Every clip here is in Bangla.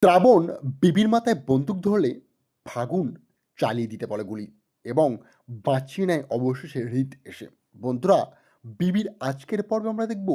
শ্রাবণ বিবির মাথায় বন্দুক ধরলে ফাগুন চালিয়ে দিতে বলে গুলি এবং বাঁচিয়ে নেয় অবশেষে হৃদ এসে। বন্ধুরা, বিবির আজকের পর্বে আমরা দেখব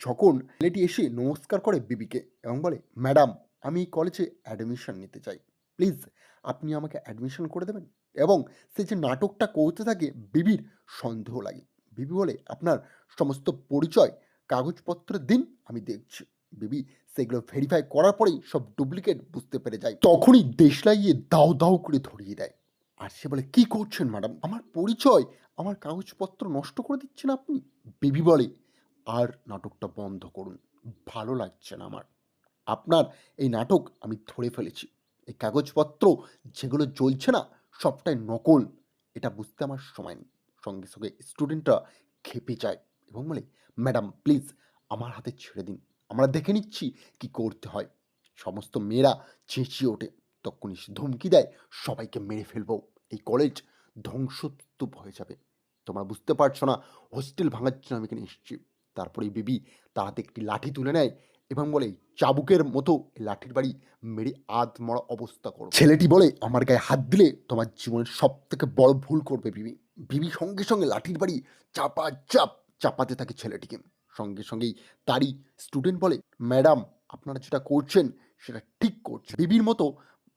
যখন ছেলেটি এসে নমস্কার করে বিবিকে এবং বলে, ম্যাডাম, আমি এই কলেজে অ্যাডমিশন নিতে চাই, প্লিজ আপনি আমাকে অ্যাডমিশন করে দেবেন। এবং সে যে নাটকটা করতে থাকে বিবির সন্দেহ লাগে। বিবি বলে, আপনার সমস্ত পরিচয় কাগজপত্র দিন, আমি দেখছি। বিবি সেগুলো ভেরিফাই করার পরেই সব ডুপ্লিকেট বুঝতে পেরে যায়। তখনই দেশলাই গিয়ে দাউ দাউ করে ধরিয়ে দেয়। আর সে বলে, কি করছেন ম্যাডাম? আমার পরিচয়, আমার কাগজপত্র নষ্ট করে দিচ্ছেন আপনি। বেবি বলে, আর নাটকটা বন্ধ করুন, ভালো লাগছে না আমার। আপনার এই নাটক আমি ধরে ফেলেছি। এই কাগজপত্র যেগুলো জ্বলছে না, সবটাই নকল। এটা বুঝতে আমার সময় নেই। সঙ্গে সঙ্গে স্টুডেন্টরা ক্ষেপে যায় এবং বলে, ম্যাডাম প্লিজ আমার হাতে ছেড়ে দিন, আমরা দেখে নিচ্ছি কি করতে হয়। সমস্ত মেয়েরা চেঁচিয়ে ওঠে। তখনই সে ধমকি দেয়, সবাইকে মেরে ফেলবো, এই কলেজ ধ্বংসস্তূপ হয়ে যাবে। তোমরা বুঝতে পারছো না, হোস্টেল ভাঙার জন্য আমি এখানে এসেছি। তারপরে বিবি তার হাতে একটি লাঠি তুলে নেয় এবং বলে, চাবুকের মতো এই লাঠির বাড়ি মেরে মরা অবস্থা করো। ছেলেটি বলে, আমার গায়ে হাত দিলে তোমার জীবনের সব থেকে বড় ভুল করবে বিবি। বিবি সঙ্গে সঙ্গে লাঠির বাড়ি চাপা চাপ চাপাতে থাকে ছেলেটিকে। সঙ্গে সঙ্গেই তারই স্টুডেন্ট বলে, ম্যাডাম, আপনারা যেটা করছেন সেটা ঠিক করছেন। বিবির মতো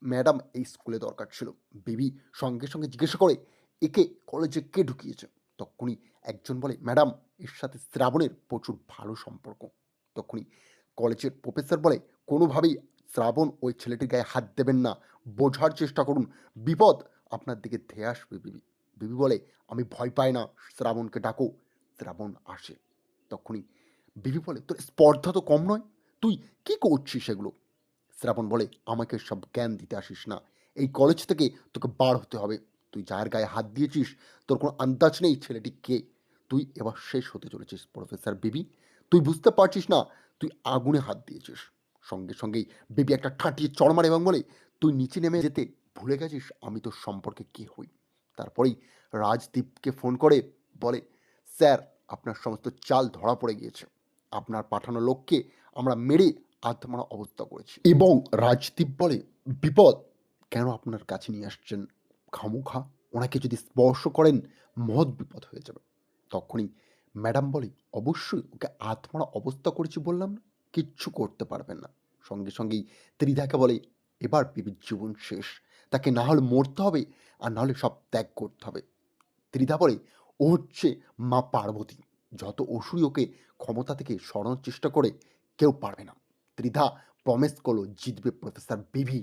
ম্যাডাম এই স্কুলে দরকার ছিল। বিবি সঙ্গে সঙ্গে জিজ্ঞাসা করে, একে কলেজে কে ঢুকিয়েছে? তখনই একজন বলে, ম্যাডাম, এর সাথে শ্রাবণের প্রচুর ভালো সম্পর্ক। তখনই কলেজের প্রফেসর বলে, কোনোভাবেই শ্রাবণ ওই ছেলেটির গায়ে হাত দেবেন না, বোঝার চেষ্টা করুন, বিপদ আপনার দিকে ধেয়ে আসবে। বিবি বিবি বলে, আমি ভয় পাই না, শ্রাবণকে ডাকো। শ্রাবণ আসে। তখনই বিবি বলে, তোর স্পর্ধা তো কম নয়, তুই কি করছিস এগুলো? শ্রাবণ বলে, আমাকে সব জ্ঞান দিতে আসিস না, এই কলেজ থেকে তোকে বার হতে হবে। তুই যার গায়ে হাত দিয়েছিস, তোর কোনো আন্দাজ নেই ছেলেটি কে। তুই এবার শেষ হতে চলেছিস প্রফেসর বিবি। তুই বুঝতে পারছিস না, তুই আগুনে হাত দিয়েছিস। সঙ্গে সঙ্গেই বিবি একটা ঠাঁটিয়ে চড় মারে এবং বলে, তুই নিচে নেমে যেতে ভুলে গেছিস আমি তোর সম্পর্কে কে হই। তারপরেই রাজদীপকে ফোন করে বলে, স্যার, আপনার সমস্ত চাল ধরা পড়ে গিয়েছে। আপনার পাঠানো লোককে আমরা মেরে আধমরা অবস্থা করেছি। এবং রাজদীপ বলে, বিপদ কেন আপনার কাছে নিয়ে আসছেন? খামোখা ওনাকে যদি স্পর্শ করেন, মহৎ বিপদ হয়ে যাবে। তখনই ম্যাডাম বলে, অবশ্যই ওকে আধমরা অবস্থা করেছি বললাম না, কিচ্ছু করতে পারবেন না। সঙ্গে সঙ্গেই ত্রিধাকে বলে, এবার বিবির জীবন শেষ, তাকে না হলে মরতে হবে, আর না হলে সব ত্যাগ করতে হবে। ত্রিধা বলে, ও হচ্ছে মা পার্বতী, যত অসুরই ওকে ক্ষমতা থেকে সরানোর চেষ্টা করে, কেউ পারবে না। ত্রিধা প্রমিস করলো জিতবে প্রফেসর বিভি।